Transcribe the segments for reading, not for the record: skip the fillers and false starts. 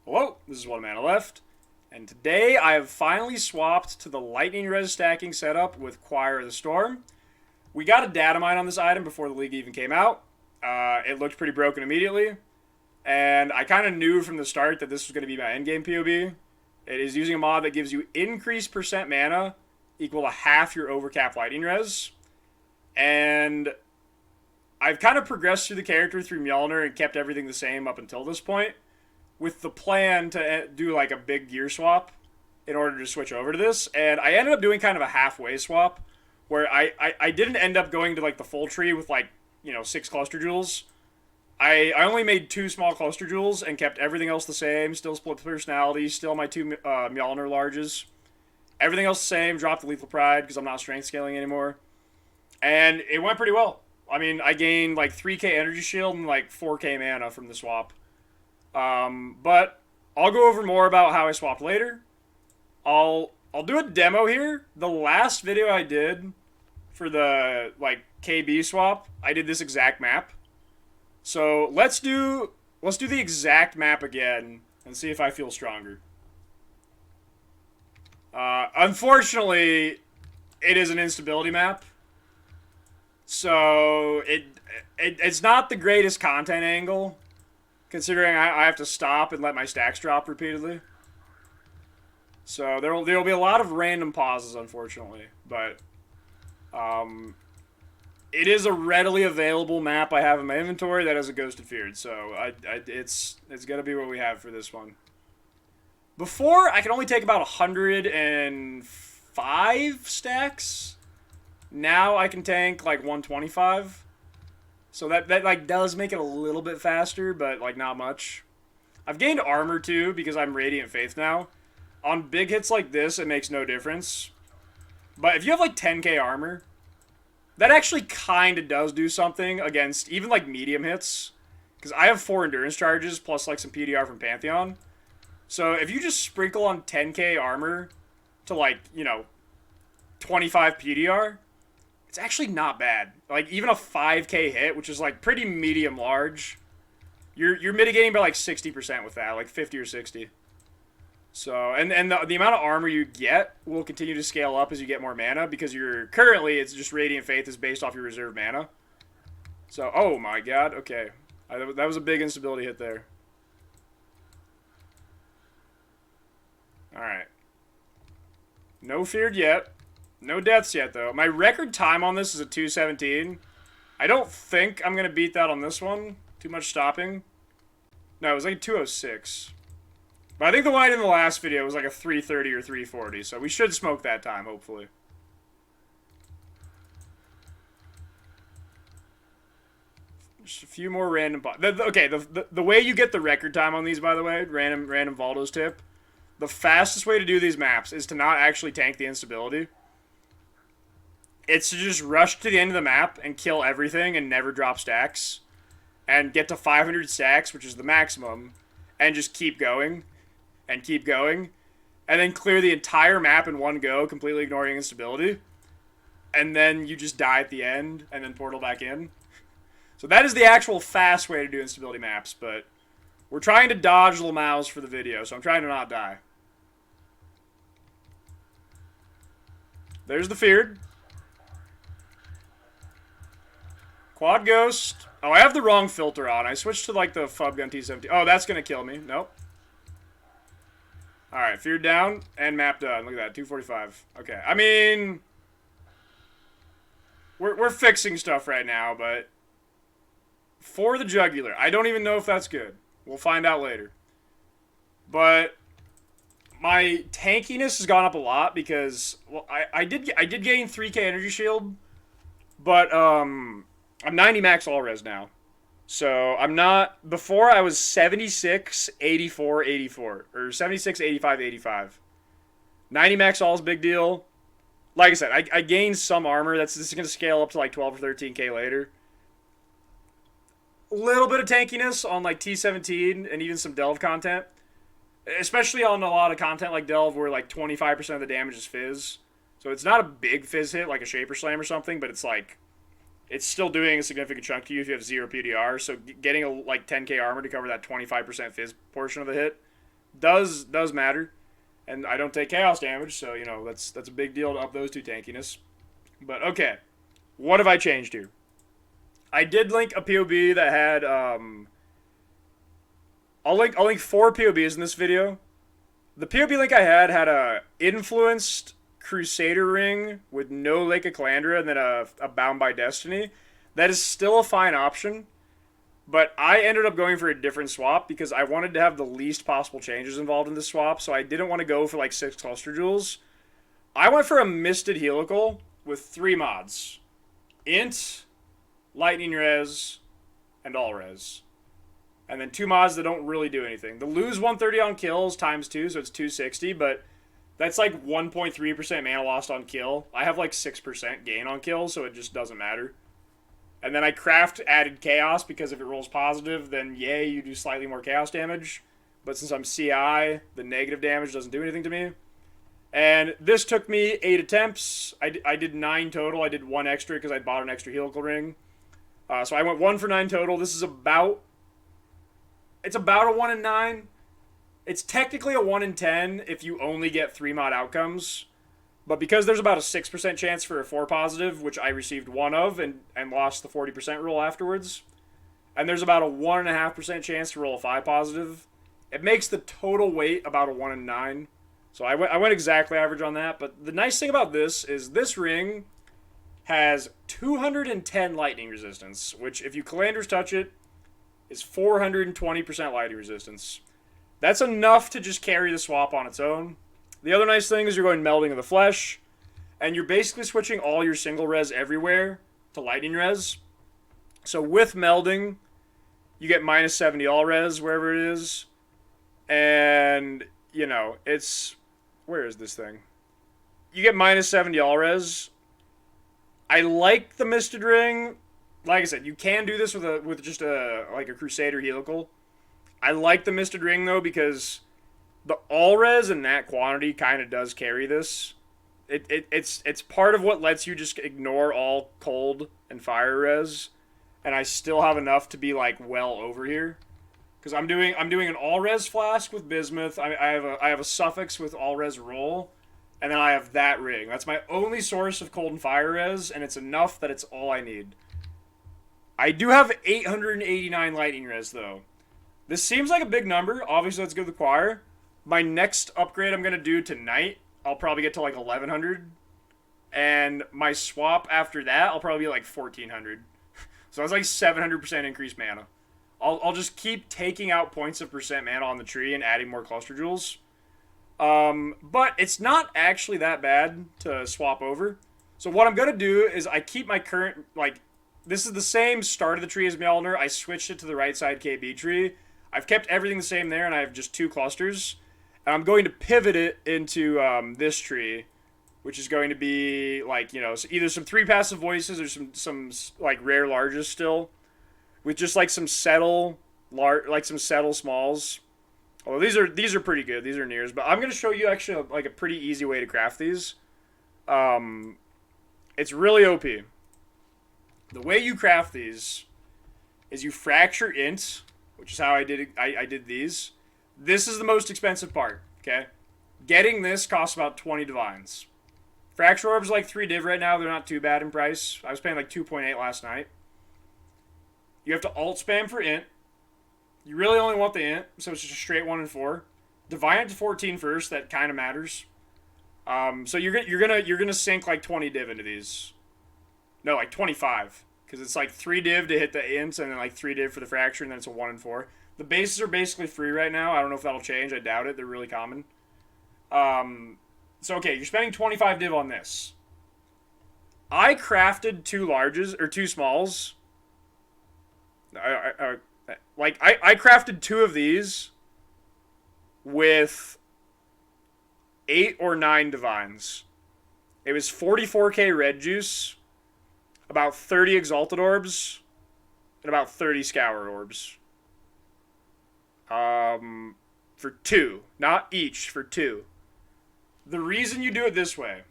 Hello, this is One Mana Left, and today I have finally swapped to the Lightning Res stacking setup with Choir of the Storm. We got a data mine on this item before the league even came out. It looked pretty broken immediately, and I kind of knew from the start that this was going to be my endgame POB. It is using a mod that gives you increased percent mana equal to half your overcap Lightning Res, and I've kind of progressed through the character through Mjolnir and kept everything the same up until this point, with the plan to do like a big gear swap in order to switch over to this. And I ended up doing kind of a halfway swap where I didn't end up going to like the full tree with like, 6 cluster jewels. I only made 2 small cluster jewels and kept everything else the same, still split personalities, still my 2 Mjolnir larges. Everything else the same, dropped the Lethal Pride because I'm not strength scaling anymore. And it went pretty well. I mean, I gained like 3k energy shield and like 4k mana from the swap. But I'll go over more about how I swapped later. I'll do a demo here. The last video I did for the like KB swap, I did this exact map. So let's do the exact map again and see if I feel stronger. Unfortunately, it is an instability map. So it's not the greatest content angle, considering I have to stop and let my stacks drop repeatedly. So there'll be a lot of random pauses, unfortunately, but it is a readily available map I have in my inventory that has a Ghosted Feared, so it's gonna be what we have for this one. Before, I could only take about 105 stacks. Now I can tank like 125. So that like does make it a little bit faster, but like not much. I've gained armor too because I'm Radiant Faith now. On big hits like this, it makes no difference. But if you have like 10k armor, that actually kind of does do something against even like medium hits. Because I have 4 endurance charges plus like some PDR from Pantheon. So if you just sprinkle on 10k armor to like, 25 PDR, it's actually not bad. Like, even a 5k hit, which is, like, pretty medium-large, you're mitigating by, like, 60% with that, like 50 or 60. So, and the amount of armor you get will continue to scale up as you get more mana, because currently, it's just Radiant Faith is based off your reserve mana. So, oh my god, okay. That was a big instability hit there. Alright. No feared yet. No deaths yet, though. My record time on this is a 2:17. I don't think I'm going to beat that on this one. Too much stopping. No, it was like a 2:06. But I think the one I did in the last video was like a 3:30 or 3:40, so we should smoke that time, hopefully. Just a few more random... Okay, the way you get the record time on these, by the way, random valdos tip, the fastest way to do these maps is to not actually tank the instability. It's to just rush to the end of the map and kill everything and never drop stacks. And get to 500 stacks, which is the maximum. And just keep going. And keep going. And then clear the entire map in one go, completely ignoring instability. And then you just die at the end, and then portal back in. So that is the actual fast way to do instability maps, but we're trying to dodge Lamaus for the video, so I'm trying to not die. There's the Feared. Quad Ghost. Oh, I have the wrong filter on. I switched to, like, the Fub Gun T-70. Oh, that's going to kill me. Nope. Alright, Feared down and map done. Look at that, 245. Okay, I mean... We're fixing stuff right now, but... For the Jugular, I don't even know if that's good. We'll find out later. But... My tankiness has gone up a lot because... Well, I did gain 3k energy shield, but, I'm 90 max all res now. So I'm not... Before I was 76, 84, 84. Or 76, 85, 85. 90 max all is a big deal. Like I said, I gained some armor. This is going to scale up to like 12 or 13k later. A little bit of tankiness on like T17 and even some Delve content. Especially on a lot of content like Delve where like 25% of the damage is Fizz. So it's not a big Fizz hit like a Shaper Slam or something, but it's like... It's still doing a significant chunk to you if you have 0 PDR, so getting like 10k armor to cover that 25% Fizz portion of the hit does matter. And I don't take chaos damage, so, you know, that's a big deal to up those two tankiness. But, okay. What have I changed here? I did link a POB that had, I'll link 4 POBs in this video. The POB link I had a influenced Crusader ring with no Lake of Calandra and then a Bound by Destiny. That is still a fine option, but I ended up going for a different swap because I wanted to have the least possible changes involved in this swap, so I didn't want to go for like 6 cluster jewels. I went for a Misted Helical with 3 mods. Int, Lightning Res, and All Res. And then 2 mods that don't really do anything. The lose 130 on kills times 2, so it's 260, but that's like 1.3% mana lost on kill. I have like 6% gain on kill, so it just doesn't matter. And then I craft added chaos because if it rolls positive, then yay, you do slightly more chaos damage. But since I'm CI, the negative damage doesn't do anything to me. And this took me 8 attempts. I did 9 total. I did 1 extra because I bought an extra helical ring. So I went 1 for 9 total. This is about... It's about a 1 in 9. It's technically a 1 in 10 if you only get 3 mod outcomes. But because there's about a 6% chance for a 4 positive, which I received 1 of and lost the 40% roll afterwards, and there's about a 1.5% chance to roll a 5 positive, it makes the total weight about a 1 in 9. So I went exactly average on that. But the nice thing about this is this ring has 210 lightning resistance, which if you Calanders touch it, is 420% lightning resistance. That's enough to just carry the swap on its own. The other nice thing is you're going Melding of the Flesh, and you're basically switching all your single res everywhere to lightning res. So with Melding, you get minus 70 all res wherever it is. And, you know, it's... Where is this thing? You get minus 70 all res. I like the Misted Ring. Like I said, you can do this with just a Crusader helical. I like the Misted Ring though because the all res in that quantity kind of does carry this. It's part of what lets you just ignore all cold and fire res, and I still have enough to be like well over here. Because I'm doing an all res flask with bismuth. I have a suffix with all res roll, and then I have that ring. That's my only source of cold and fire res, and it's enough that it's all I need. I do have 889 lightning res though. This seems like a big number. Obviously, let's go to the choir. My next upgrade I'm gonna do tonight, I'll probably get to like 1100, and my swap after that, I'll probably be like 1400. So that's like 700% increased mana. I'll just keep taking out points of percent mana on the tree and adding more cluster jewels. But it's not actually that bad to swap over. So what I'm going to do is I keep my current, like, this is the same start of the tree as Mjolnir. I switched it to the right side KB tree. I've kept everything the same there, and I have just 2 clusters. And I'm going to pivot it into this tree, which is going to be, like, you know, either some 3 passive voices or some like, rare larges still. With just like some settle smalls. Although these are pretty good. These are nears, but I'm gonna show you actually like a pretty easy way to craft these. It's really OP. The way you craft these is you fracture int, which is how I did it. I did these. This is the most expensive part. Okay, getting this costs about 20 divines. Fracture orbs like 3 div right now. They're not too bad in price. I was paying like 2.8 last night. You have to alt spam for int. You really only want the int, so it's just a straight 1 and 4. Divine it to 14 first. That kind of matters. So you're gonna sink like 20 div into these. No, like 25, because it's like 3 div to hit the ints, and then like 3 div for the fracture, and then it's a 1 and 4. The bases are basically free right now. I don't know if that'll change. I doubt it. They're really common. So okay, you're spending 25 div on this. I crafted 2 larges or 2 smalls. I crafted 2 of these with 8 or 9 divines. It was 44k red juice, about 30 exalted orbs, and about 30 scour orbs. For 2, not each, for 2. The reason you do it this way,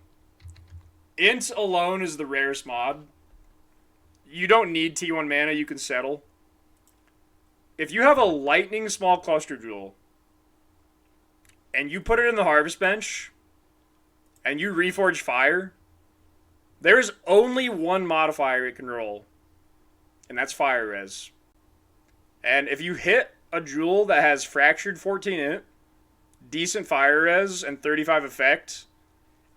int alone is the rarest mod. You don't need T1 mana, you can settle. If you have a lightning small cluster jewel, and you put it in the harvest bench, and you reforge fire, there's only one modifier it can roll, and that's fire res. And if you hit a jewel that has fractured 14 in it, decent fire res, and 35 effect,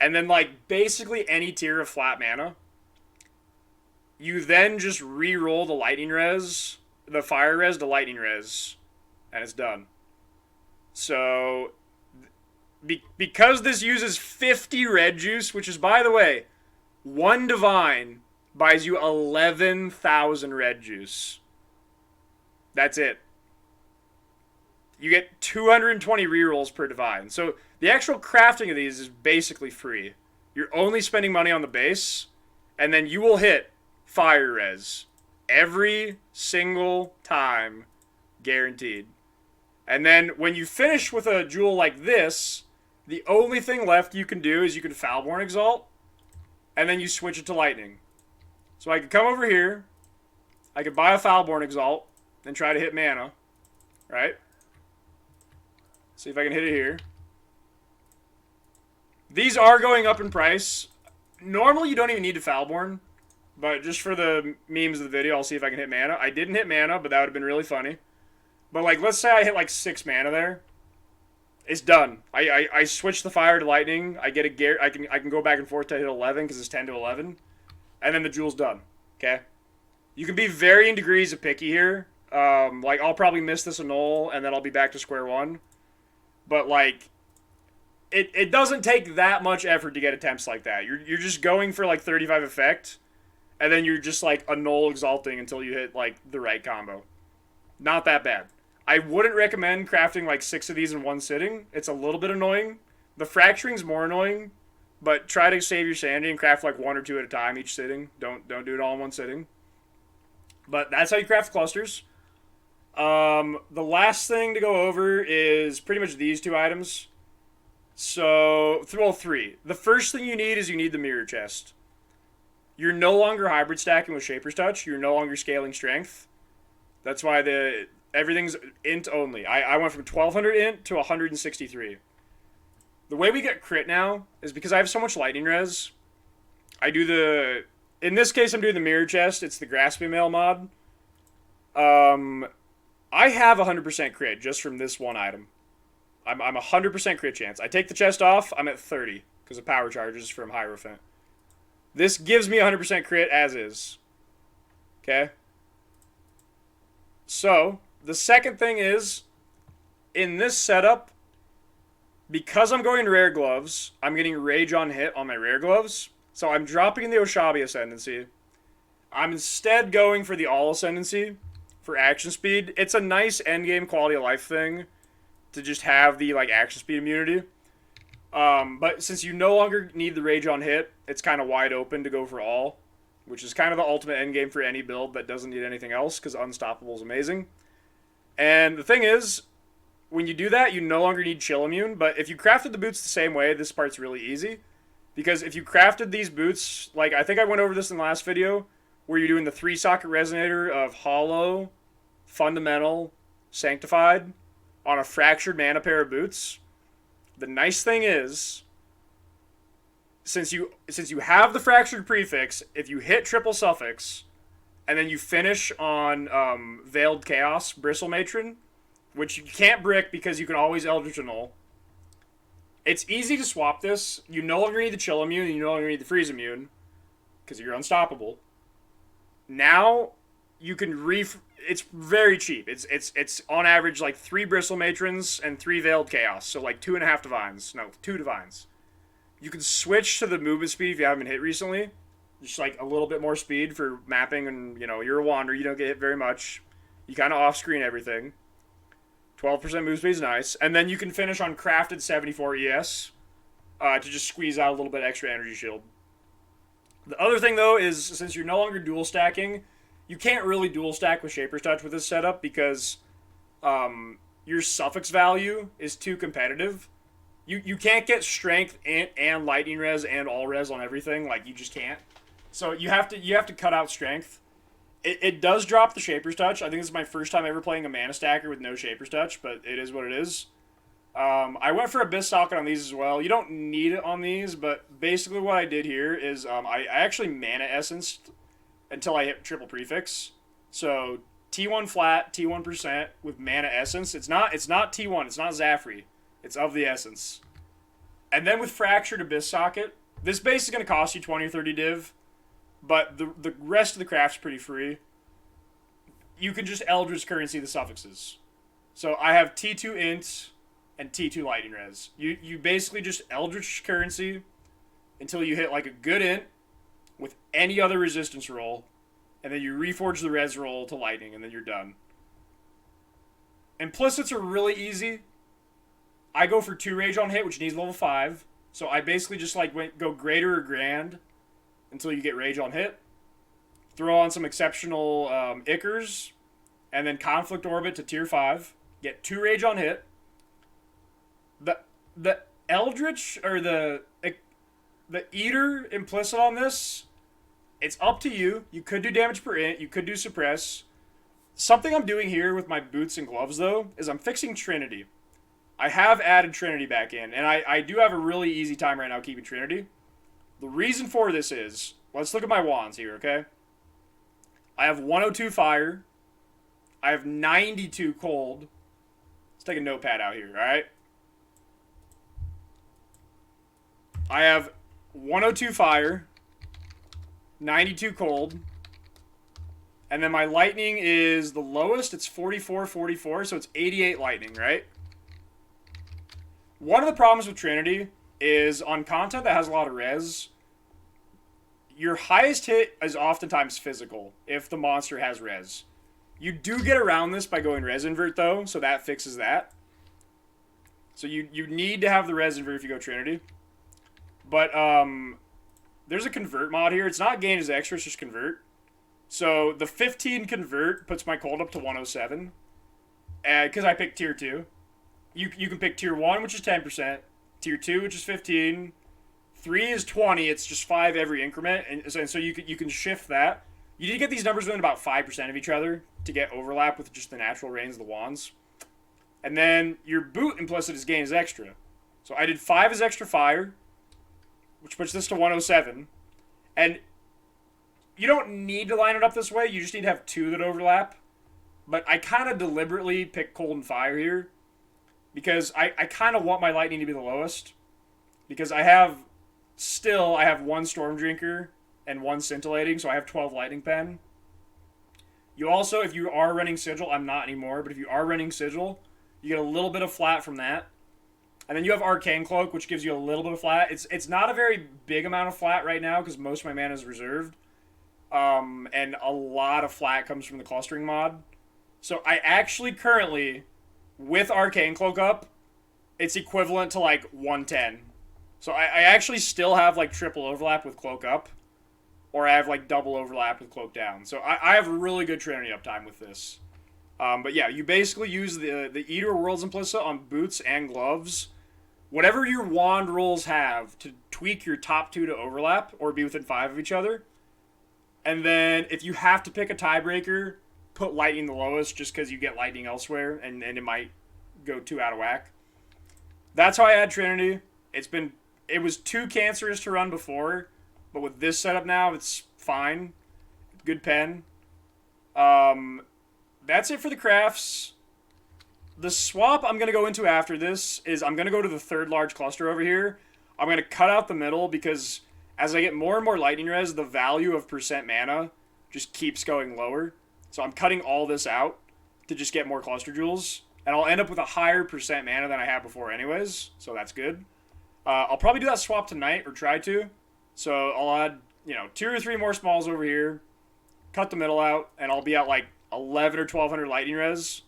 and then like basically any tier of flat mana, you then just re-roll the lightning res, the fire res to lightning res, and it's done. So, because this uses 50 red juice, which is, by the way, one divine buys you 11,000 red juice. That's it. You get 220 rerolls per divine. So the actual crafting of these is basically free. You're only spending money on the base, and then you will hit fire res every single time, guaranteed. And then when you finish with a jewel like this, the only thing left you can do is you can Foulborn Exalt, and then you switch it to lightning. So I could come over here, I could buy a Foulborn Exalt, and try to hit mana, right? See if I can hit it here. These are going up in price. Normally you don't even need to Foulborn, but just for the memes of the video, I'll see if I can hit mana. I didn't hit mana, but that would have been really funny. But like, let's say I hit like 6 mana there. It's done. I switch the fire to lightning. I get a I can go back and forth to hit 11 because it's 10 to 11, and then the jewel's done. Okay. You can be varying degrees of picky here. Like I'll probably miss this annul, and then I'll be back to square one. But like, it doesn't take that much effort to get attempts like that. You're just going for like 35 effect, and then you're just like annul exalting until you hit like the right combo. Not that bad. I wouldn't recommend crafting like 6 of these in one sitting. It's a little bit annoying. The fracturing's more annoying, but try to save your sanity and craft like 1 or 2 at a time each sitting. Don't do it all in one sitting. But that's how you craft clusters. The last thing to go over is pretty much these 2 items. So, well, 3. The first thing you need is you need the mirror chest. You're no longer hybrid stacking with Shaper's Touch. You're no longer scaling strength. That's why everything's int only. I went from 1200 int to 163. The way we get crit now is because I have so much lightning res. In this case, I'm doing the mirror chest. It's the grasping mail mod. I have 100% crit just from this one item. I'm 100% crit chance. I take the chest off, I'm at 30 because of power charges from Hierophant. This gives me 100% crit as is. Okay? So, the second thing is, in this setup, because I'm going rare gloves, I'm getting rage on hit on my rare gloves. So I'm dropping the Oshabi Ascendancy. I'm instead going for the All Ascendancy for action speed. It's a nice endgame quality of life thing to just have the like action speed immunity. But since you no longer need the rage on hit, it's kind of wide open to go for all, which is kind of the ultimate endgame for any build that doesn't need anything else because Unstoppable is amazing. And the thing is, when you do that, you no longer need chill immune, but if you crafted the boots the same way, this part's really easy. Because if you crafted these boots, like I think I went over this in the last video, where you're doing the 3-socket resonator of Hollow, Fundamental, Sanctified on a fractured mana pair of boots. The nice thing is, since you have the fractured prefix, if you hit triple suffix, and then you finish on Veiled Chaos, Bristle Matron, which you can't brick because you can always Eldritch Annul. It's easy to swap this. You no longer need the Chill Immune, and you no longer need the Freeze Immune, because you're unstoppable. Now, you can it's very cheap. It's on average like 3 Bristle Matrons and 3 Veiled Chaos, so like 2.5 Divines. No, 2 Divines. You can switch to the movement speed if you haven't been hit recently. Just like a little bit more speed for mapping, and you know, you're a Wanderer, you don't get hit very much. You kind of off-screen everything. 12% move speed is nice. And then you can finish on crafted 74 ES to just squeeze out a little bit extra energy shield. The other thing, though, is since you're no longer dual stacking, you can't really dual stack with Shaper's Touch with this setup because your suffix value is too competitive. You can't get strength and lightning res and all res on everything. Like, you just can't. So you have to cut out strength. It does drop the Shaper's Touch. I think this is my first time ever playing a Mana Stacker with no Shaper's Touch, but it is what it is. I went for Abyss Socket on these as well. You don't need it on these, but basically what I did here is I actually mana essenced until I hit triple prefix. So T1 flat, T1% with mana essence. It's not T1, it's not Zaffrey. It's of the essence. And then with Fractured Abyss Socket, this base is going to cost you 20 or 30 div, but the rest of the craft's pretty free. You can just Eldritch Currency the suffixes. So I have T2 Int and T2 Lightning Res. You basically just Eldritch Currency until you hit like a good Int with any other resistance roll, and then you reforge the res roll to lightning, and then you're done. Implicits are really easy. I go for 2 rage on hit, which needs level 5. So I basically just like go greater or grand until you get rage on hit. Throw on some exceptional Ickers, and then conflict orbit to tier 5. Get 2 rage on hit. The Eldritch or the Eater implicit on this, it's up to you. You could do damage per int. You could do suppress. Something I'm doing here with my boots and gloves, though, is I'm fixing Trinity. I have added Trinity back in, and I do have a really easy time right now keeping Trinity. The reason for this is, let's look at my wands here, okay? I have 102 fire. I have 92 cold. Let's take a notepad out here, all right? I have 102 fire, 92 cold, and then my lightning is the lowest. It's 44, 44, so it's 88 lightning, right? One of the problems with Trinity is on content that has a lot of res, your highest hit is oftentimes physical if the monster has res. You do get around this by going res invert, though, so that fixes that. So you need to have the res invert if you go Trinity. But there's a convert mod here. It's not gain as extra, it's just convert. So the 15 convert puts my cold up to 107. Because I picked tier 2. You can pick tier 1, which is 10%. Tier 2, which is 15. 3 is 20. It's just 5 every increment. And so you can shift that. You need to get these numbers within about 5% of each other to get overlap with just the natural range of the wands. And then your boot implicit is gain as extra. So I did 5 as extra fire, which puts this to 107. And you don't need to line it up this way. You just need to have 2 that overlap. But I kind of deliberately picked cold and fire here because I kind of want my lightning to be the lowest. Because I have 1 storm drinker and 1 scintillating, so I have 12 lightning pen. You also, if you are running sigil, I'm not anymore, but if you are running sigil, you get a little bit of flat from that. And then you have Arcane Cloak, which gives you a little bit of flat. It's not a very big amount of flat right now because most of my mana is reserved. And a lot of flat comes from the clustering mod. So I actually currently, with Arcane Cloak up, it's equivalent to like 110. So I actually still have like triple overlap with Cloak up. Or I have like double overlap with Cloak down. So I have really good Trinity uptime with this. But yeah, you basically use the Eater Worlds Implicit on boots and gloves. Whatever your wand rolls have to tweak your top 2 to overlap or be within 5 of each other. And then if you have to pick a tiebreaker, put lightning the lowest just because you get lightning elsewhere and it might go 2 out of whack. That's how I add Trinity. It was too cancerous to run before, but with this setup now, it's fine. Good pen. That's it for the crafts. The swap I'm going to go into after this is I'm going to go to the 3rd large cluster over here. I'm going to cut out the middle because as I get more and more lightning res, the value of percent mana just keeps going lower. So I'm cutting all this out to just get more cluster jewels. And I'll end up with a higher percent mana than I had before anyways. So that's good. I'll probably do that swap tonight or try to. So I'll add, 2 or 3 more smalls over here. Cut the middle out. And I'll be at like 11 or 1200 lightning res.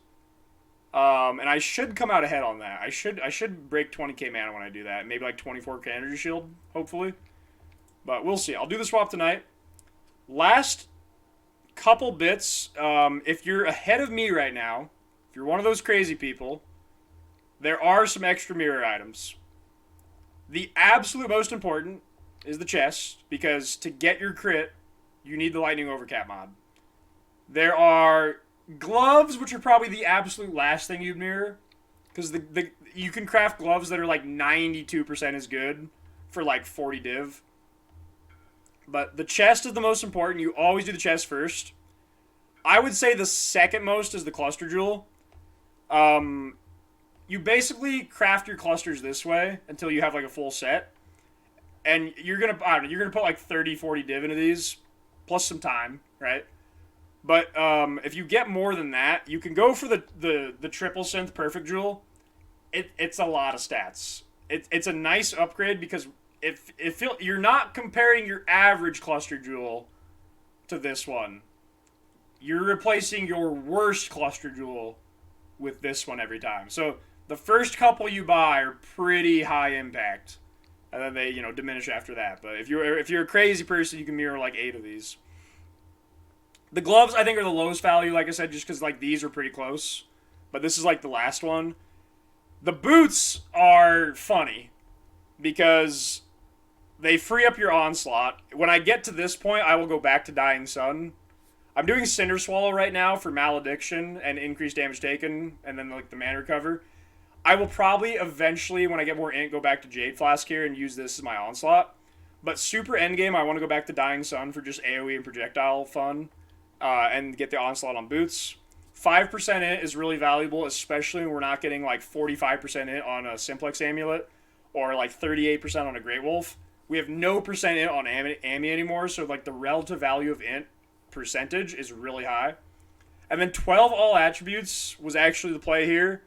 And I should come out ahead on that. I should break 20k mana when I do that. Maybe like 24k energy shield, hopefully. But we'll see. I'll do the swap tonight. Last couple bits. If you're ahead of me right now, if you're one of those crazy people, there are some extra mirror items. The absolute most important is the chest, because to get your crit, you need the lightning overcap mod. There are gloves, which are probably the absolute last thing you'd mirror. Because you can craft gloves that are like 92% as good for like 40 div. But the chest is the most important. You always do the chest first. I would say the second most is the cluster jewel. You basically craft your clusters this way until you have like a full set. And you're gonna, I don't know, you're gonna put like 30, 40 div into these, plus some time, right? But if you get more than that, you can go for the triple synth perfect jewel. It's a lot of stats. It's a nice upgrade because if you're not comparing your average cluster jewel to this one, you're replacing your worst cluster jewel with this one every time. So the first couple you buy are pretty high impact, and then they diminish after that. But if you're a crazy person, you can mirror like 8 of these. The gloves, I think, are the lowest value, like I said, just because like these are pretty close. But this is like the last one. The boots are funny because they free up your onslaught. When I get to this point, I will go back to Dying Sun. I'm doing Cinder Swallow right now for Malediction and increased damage taken, and then like the mana recover. I will probably eventually, when I get more int, go back to Jade Flask here and use this as my onslaught. But super endgame, I want to go back to Dying Sun for just AoE and projectile fun. And get the onslaught on boots. 5% int is really valuable, especially when we're not getting like 45% int on a Simplex Amulet or like 38% on a Great Wolf. We have no percent int on Ami anymore, so like the relative value of int percentage is really high. And then 12 all attributes was actually the play here.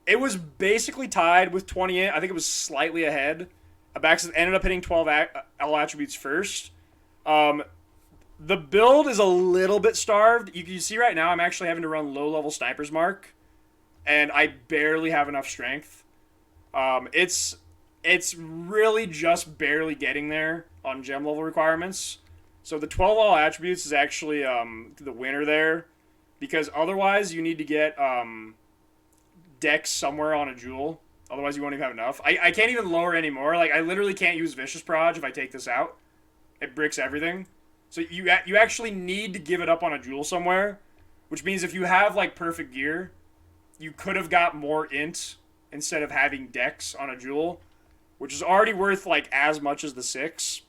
It was basically tied with 20 int. I think it was slightly ahead. Abaxis ended up hitting 12 all attributes first. The build is a little bit starved. You can see right now I'm actually having to run low-level Sniper's Mark, and I barely have enough strength. It's really just barely getting there on gem level requirements. So the 12 all attributes is actually the winner there, because otherwise you need to get Dex somewhere on a jewel. Otherwise you won't even have enough. I can't even lower anymore. Like, I literally can't use Vicious Proj if I take this out. It bricks everything. So you actually need to give it up on a jewel somewhere, which means if you have like perfect gear, you could have got more int instead of having dex on a jewel, which is already worth like as much as the 6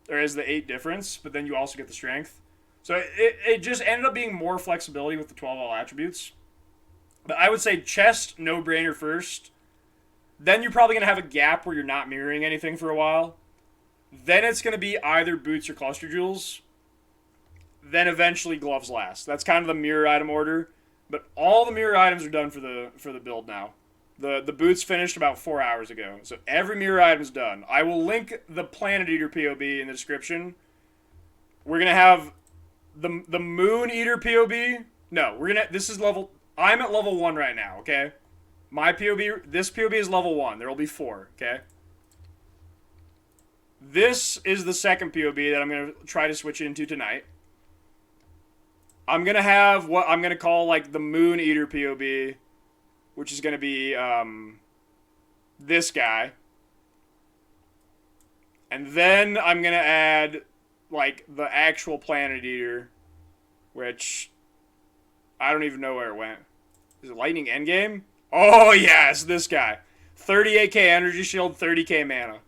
or as the 8 difference, but then you also get the strength. So it just ended up being more flexibility with the 12 all attributes. But I would say chest, no-brainer first. Then you're probably going to have a gap where you're not mirroring anything for a while. Then it's going to be either boots or cluster jewels. Then eventually gloves last. That's kind of the mirror item order. But all the mirror items are done for the build now. The boots finished about 4 hours ago. So every mirror item is done. I will link the Planet Eater POB in the description. We're going to have the Moon Eater POB. No, this is level... I'm at level 1 right now, okay? My POB... This POB is level 1. There will be 4, okay? This is the second POB that I'm going to try to switch into tonight. I'm going to have what I'm going to call like the Moon Eater POB, which is going to be this guy. And then I'm going to add like the actual Planet Eater, which I don't even know where it went. Is it Lightning Endgame? Oh yeah, it's this guy. 38k energy shield, 30k mana.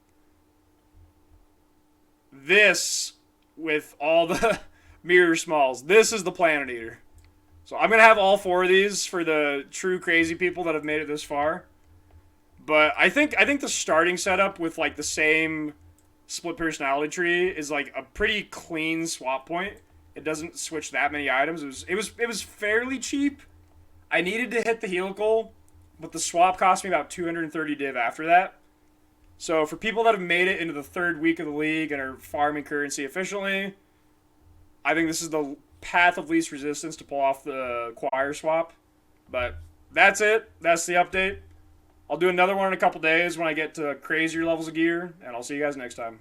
This, with all the mirror smalls, this is the Planet Eater. So I'm going to have all 4 of these for the true crazy people that have made it this far. But I think the starting setup with like the same split personality tree is like a pretty clean swap point. It doesn't switch that many items. It was fairly cheap. I needed to hit the helical, but the swap cost me about 230 div after that. So for people that have made it into the 3rd week of the league and are farming currency efficiently, I think this is the path of least resistance to pull off the choir swap. But that's it. That's the update. I'll do another one in a couple days when I get to crazier levels of gear, and I'll see you guys next time.